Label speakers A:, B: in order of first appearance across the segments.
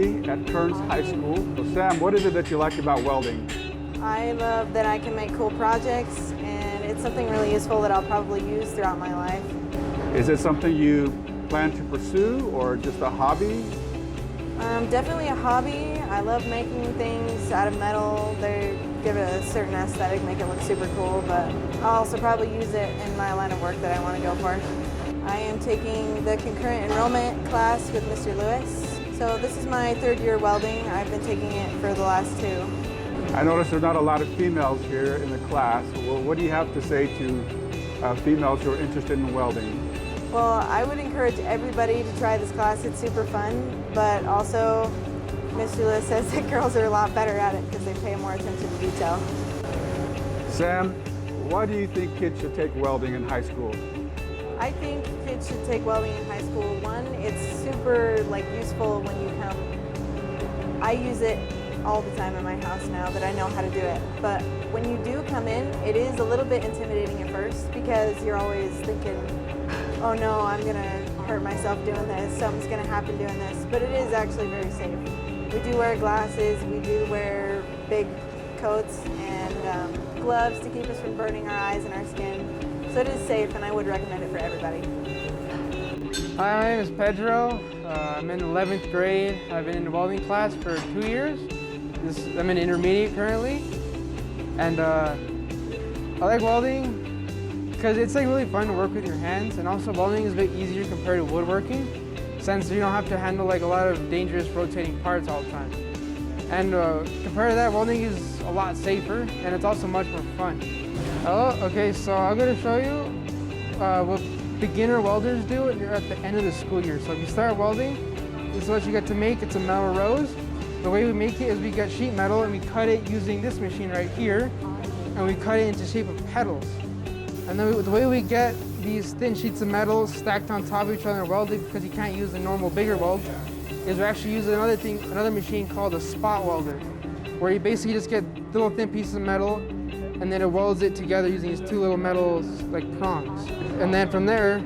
A: Riley at Kearns High School. So Sam, what is it that you like about welding?
B: I love that I can make cool projects, and it's something really useful that I'll probably use throughout my life.
A: Is it something you plan to pursue or just a hobby?
B: Definitely a hobby. I love making things out of metal. They give it a certain aesthetic, make it look super cool, but I'll also probably use it in my line of work that I want to go for. I am taking the concurrent enrollment class with Mr. Lewis. So this is my third year welding. I've been taking it for the last 2.
A: I noticed there's not a lot of females here in the class. Well, what do you have to say to females who are interested in welding?
B: Well, I would encourage everybody to try this class. It's super fun, but also Mr. Lewis says that girls are a lot better at it because they pay more attention to detail.
A: Sam, why do you think kids should take welding in high school?
B: I think kids should take welding in high school. One, it's super useful when you come. I use it all the time in my house now that I know how to do it. But when you do come in, it is a little bit intimidating at first because you're always thinking, oh no, I'm gonna hurt myself doing this, something's gonna happen doing this. But it is actually very safe. We do wear glasses, we do wear big coats and gloves to keep us from burning our eyes and our skin. So it is safe, and I would recommend it for everybody.
C: Hi, my name is Pedro. I'm in 11th grade. I've been in the welding class for 2 years. I'm in intermediate currently. And I like welding because it's really fun to work with your hands, and also welding is a bit easier compared to woodworking since you don't have to handle a lot of dangerous rotating parts all the time. And compared to that, welding is a lot safer, and it's also much more fun. Okay, so I'm going to show you what beginner welders do at the end of the school year. So if you start welding, this is what you get to make. It's a metal rose. The way we make it is we get sheet metal and we cut it using this machine right here, and we cut it into shape of petals. And then the way we get these thin sheets of metal stacked on top of each other and welded, because you can't use the normal bigger weld, is we actually use another machine called a spot welder, where you basically just get little thin pieces of metal and then it welds it together using these 2 little metals like prongs. And then from there,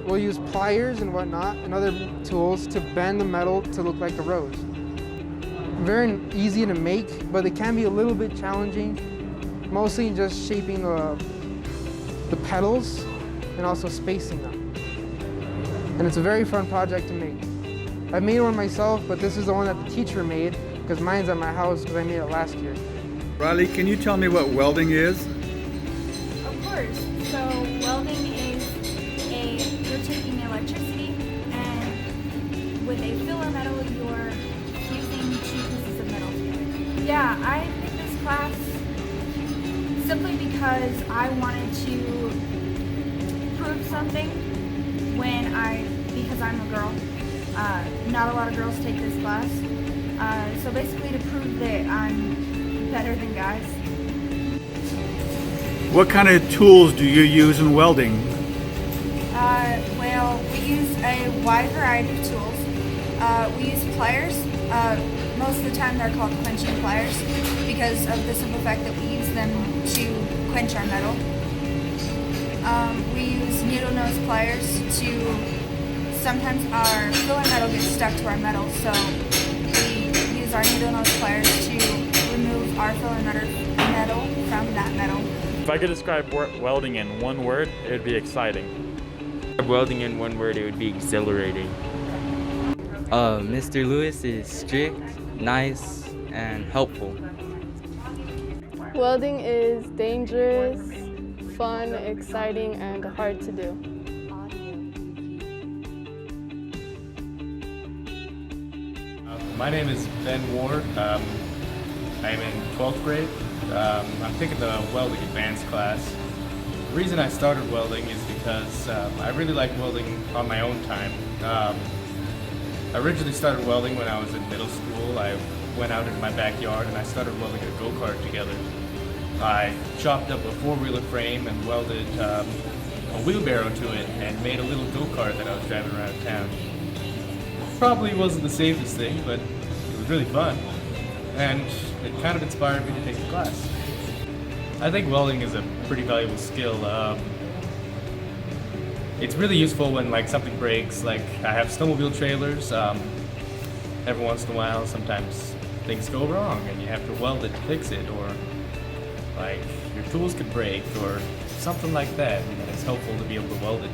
C: we'll use pliers and whatnot and other tools to bend the metal to look like a rose. Very easy to make, but it can be a little bit challenging, mostly in just shaping the petals and also spacing them. And it's a very fun project to make. I made one myself, but this is the one that the teacher made because mine's at my house because I made it last year.
A: Riley, can you tell me what welding is?
D: Of course. So welding is you're taking electricity and with a filler metal you're fusing 2 pieces of metal together. Yeah, I picked this class simply because I wanted to prove something because I'm a girl. Not a lot of girls take this class. So basically to prove that I'm better than guys.
A: What kind of tools do you use in welding?
D: Well, we use a wide variety of tools. We use pliers. Most of the time they're called quenching pliers because of the simple fact that we use them to quench our metal. We use needle nose pliers sometimes our filler metal gets stuck to our metal, so we use our needle nose pliers to remove our filler metal from that metal.
E: If I could describe welding in one word, it would be exciting.
F: Welding in one word, it would be exhilarating. Mr. Lewis is strict, nice, and helpful.
G: Welding is dangerous, fun, exciting, and hard to do.
H: My name is Ben Ward. I'm in 12th grade. I'm taking the welding advanced class. The reason I started welding is because I really like welding on my own time. I originally started welding when I was in middle school. I went out in my backyard and I started welding a go-kart together. I chopped up a four-wheeler frame and welded a wheelbarrow to it and made a little go-kart that I was driving around town. Probably wasn't the safest thing, but it was really fun. And it kind of inspired me to take the class. I think welding is a pretty valuable skill. It's really useful when something breaks. Like I have snowmobile trailers. every once in a while, sometimes things go wrong and you have to weld it to fix it, or like your tools could break or something like that, and it's helpful to be able to weld it.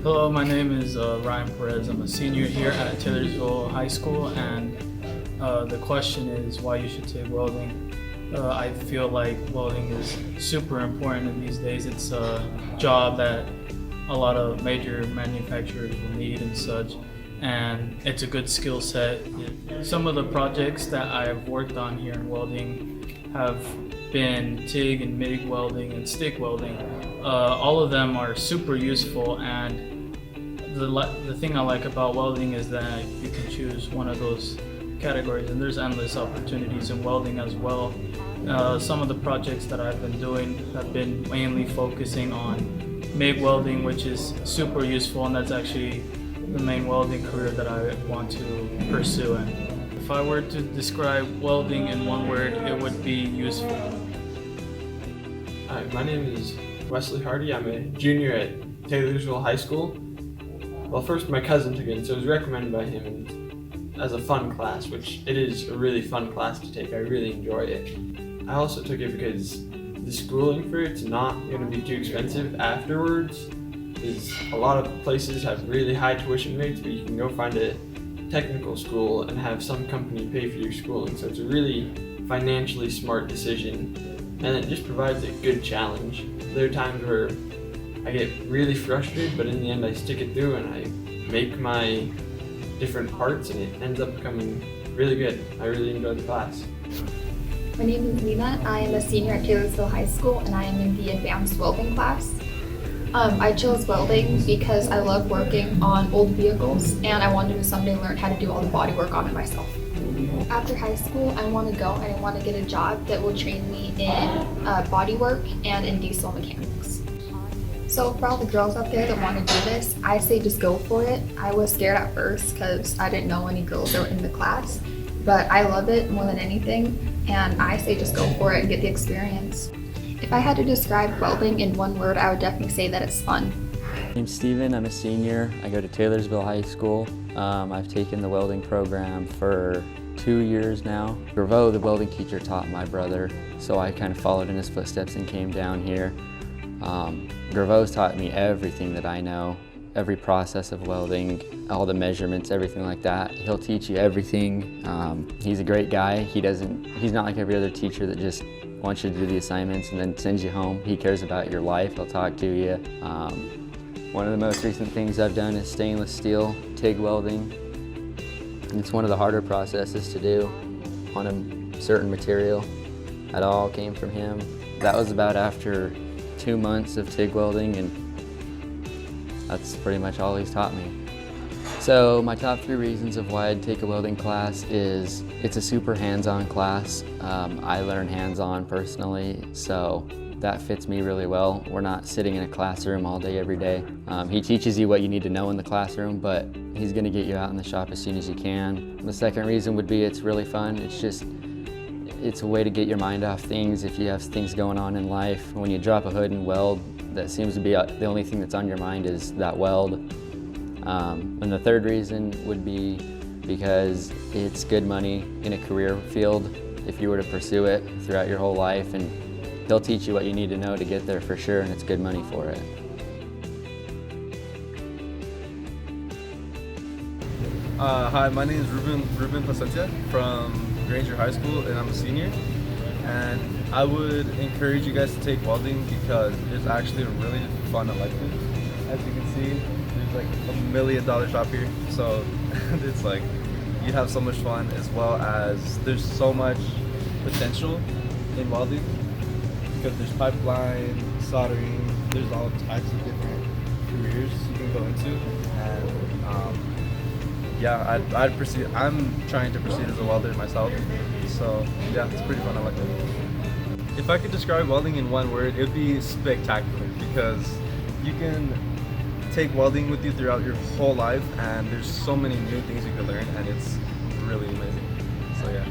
I: Hello, my name is Ryan Perez. I'm a senior here at Taylorsville High School, and the question is why you should take welding. I feel like welding is super important in these days. It's a job that a lot of major manufacturers will need and such, and it's a good skill set. Some of the projects that I've worked on here in welding have been TIG and MIG welding and stick welding. All of them are super useful, and the thing I like about welding is that you can choose one of those categories, and there's endless opportunities in welding as well. Some of the projects that I've been doing have been mainly focusing on MIG welding, which is super useful, and that's actually the main welding career that I want to pursue. And if I were to describe welding in one word, it would be useful.
J: Hi, my name is Wesley Hardy. I'm a junior at Taylorsville High School. Well, first my cousin took it, so it was recommended by him and as a fun class, which it is a really fun class to take. I really enjoy it. I also took it because the schooling for it's not going to be too expensive afterwards. Because a lot of places have really high tuition rates, but you can go find a technical school and have some company pay for your schooling. So it's a really financially smart decision, and it just provides a good challenge. There are times where I get really frustrated, but in the end I stick it through and I make my different parts, and it ends up becoming really good. I really enjoy the class.
K: My name is Lena. I am a senior at Taylorsville High School, and I am in the advanced welding class. I chose welding because I love working on old vehicles, and I wanted to someday learn how to do all the body work on it myself. After high school, I want to go and I want to get a job that will train me in body work and in diesel mechanics. So for all the girls out there that want to do this, I say just go for it. I was scared at first because I didn't know any girls that were in the class, but I love it more than anything, and I say just go for it and get the experience. If I had to describe welding in one word, I would definitely say that it's fun.
L: My name's Steven. I'm a senior. I go to Taylorsville High School. I've taken the welding program for 2 years now. Graveau, the welding teacher, taught my brother, so I kind of followed in his footsteps and came down here. Graveau's taught me everything that I know, every process of welding, all the measurements, everything like that. He'll teach you everything. He's a great guy. He's not like every other teacher that just wants you to do the assignments and then sends you home. He cares about your life. He'll talk to you. One of the most recent things I've done is stainless steel TIG welding. It's one of the harder processes to do on a certain material. That all came from him. That was about after 2 months of TIG welding, and that's pretty much all he's taught me. So my top 3 reasons of why I'd take a welding class is it's a super hands-on class. I learn hands-on personally, so that fits me really well. We're not sitting in a classroom all day, every day. He teaches you what you need to know in the classroom, but he's gonna get you out in the shop as soon as you can. The second reason would be it's really fun. It's a way to get your mind off things if you have things going on in life. When you drop a hood and weld, that seems to be the only thing that's on your mind is that weld. And the third reason would be because it's good money in a career field if you were to pursue it throughout your whole life, and he'll teach you what you need to know to get there for sure, and it's good money for it.
M: Hi, my name is Ruben Placencia from Granger High School, and I'm a senior. And I would encourage you guys to take welding because it's actually really fun elective. As you can see, there's like $1 million shop here, so it's like you'd have so much fun, as well as there's so much potential in welding because there's pipeline, soldering, there's all types of different careers you can go into, and yeah, I'd proceed. I'm trying to proceed as a welder myself, so yeah, it's pretty fun. I like it. If I could describe welding in one word, it would be spectacular, because you can take welding with you throughout your whole life, and there's so many new things you can learn, and it's really amazing. So yeah.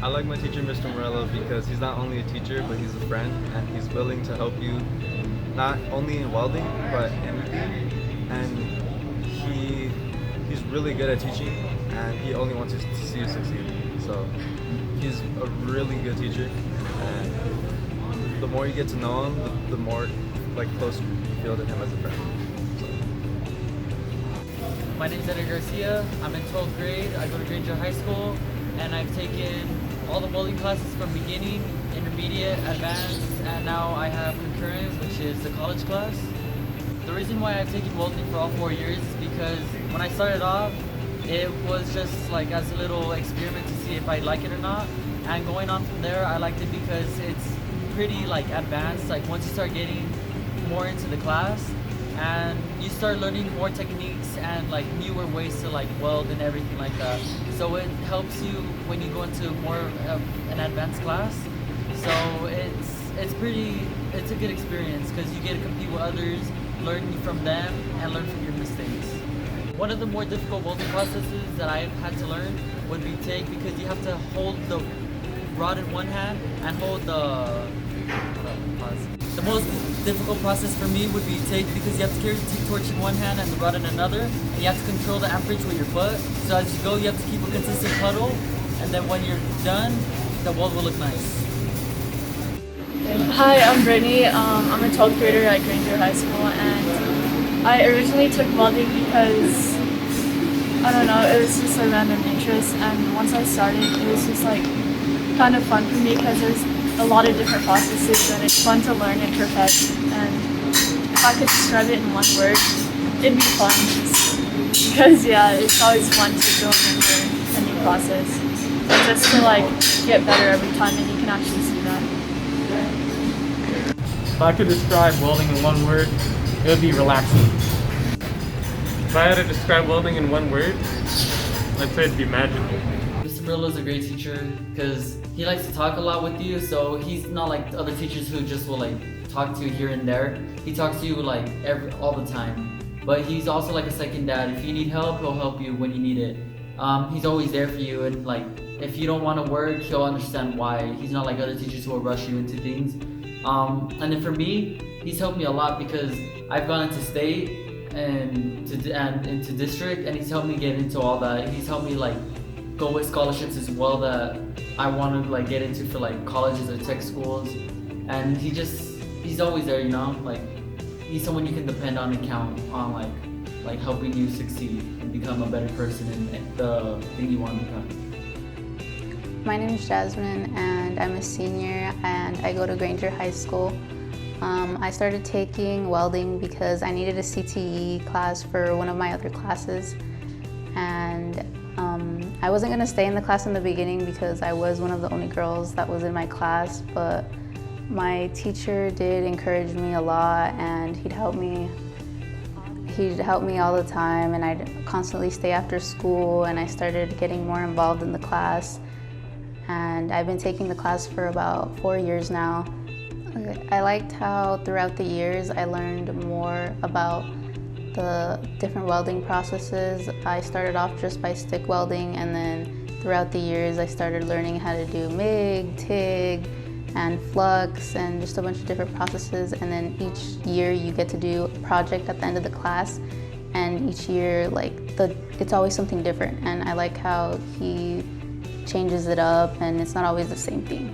M: I like my teacher, Mr. Morello, because he's not only a teacher, but he's a friend, and he's willing to help you not only in welding, but anything. And he's really good at teaching, and he only wants to see you succeed. So he's a really good teacher, and the more you get to know him, the more like close you feel to him as a friend.
N: My name is Edgar Garcia. I'm in 12th grade. I go to Granger High School, and I've taken all the welding classes from beginning, intermediate, advanced, and now I have concurrent, which is the college class. The reason why I've taken welding for all 4 years is because when I started off, it was just like as a little experiment to see if I like it or not. And going on from there, I liked it because it's pretty like advanced. Like once you start getting more into the class, and you start learning more techniques and like newer ways to like weld and everything like that. So it helps you when you go into more of an advanced class. So it's a good experience because you get to compete with others, learn from them, and learn from your mistakes. One of the more difficult welding processes that I've had to learn would be TIG, because you have to hold the rod in one hand and hold the most difficult process for me would be TIG, because you have to carry the TIG torch in one hand and the rod in another, and you have to control the amperage with your foot. So as you go, you have to keep a consistent puddle, and then when you're done, the weld will look nice.
G: Hi, I'm Brittany. I'm a 12th grader at Granger High School, and I originally took welding because, I don't know, it was just a random interest, and once I started, it was just like kind of fun for me because there's a lot of different processes and it's fun to learn and perfect. And if I could describe it in one word, it'd be fun. Because yeah, it's always fun to go and learn a new process. And just to like get better every time, and you can actually see that.
H: If I could describe welding in one word, it would be relaxing. If I had to describe welding in one word, I'd say it'd be magical.
N: Mr. Murillo is a great teacher because he likes to talk a lot with you, so he's not like the other teachers who just will like talk to you here and there. He talks to you like all the time. But he's also like a second dad. If you need help, he'll help you when you need it. He's always there for you, and like if you don't want to work, he'll understand why. He's not like other teachers who will rush you into things. And then for me, he's helped me a lot because I've gone into state and into district, and he's helped me get into all that. He's helped me like go with scholarships as well that I want to like get into for like colleges or tech schools. And he's always there, you know, like he's someone you can depend on and count on, like helping you succeed and become a better person and the thing you want to become.
O: My name is Jasmine, and I'm a senior, and I go to Granger High School. I started taking welding because I needed a CTE class for one of my other classes, and I wasn't going to stay in the class in the beginning because I was one of the only girls that was in my class, but my teacher did encourage me a lot, and he'd help me all the time, and I'd constantly stay after school, and I started getting more involved in the class. And I've been taking the class for about 4 years now. I liked how throughout the years I learned more about the different welding processes. I started off just by stick welding, and then throughout the years I started learning how to do MIG, TIG, and flux, and just a bunch of different processes. And then each year you get to do a project at the end of the class, and each year it's always something different. And I like how he changes it up, and it's not always the same thing.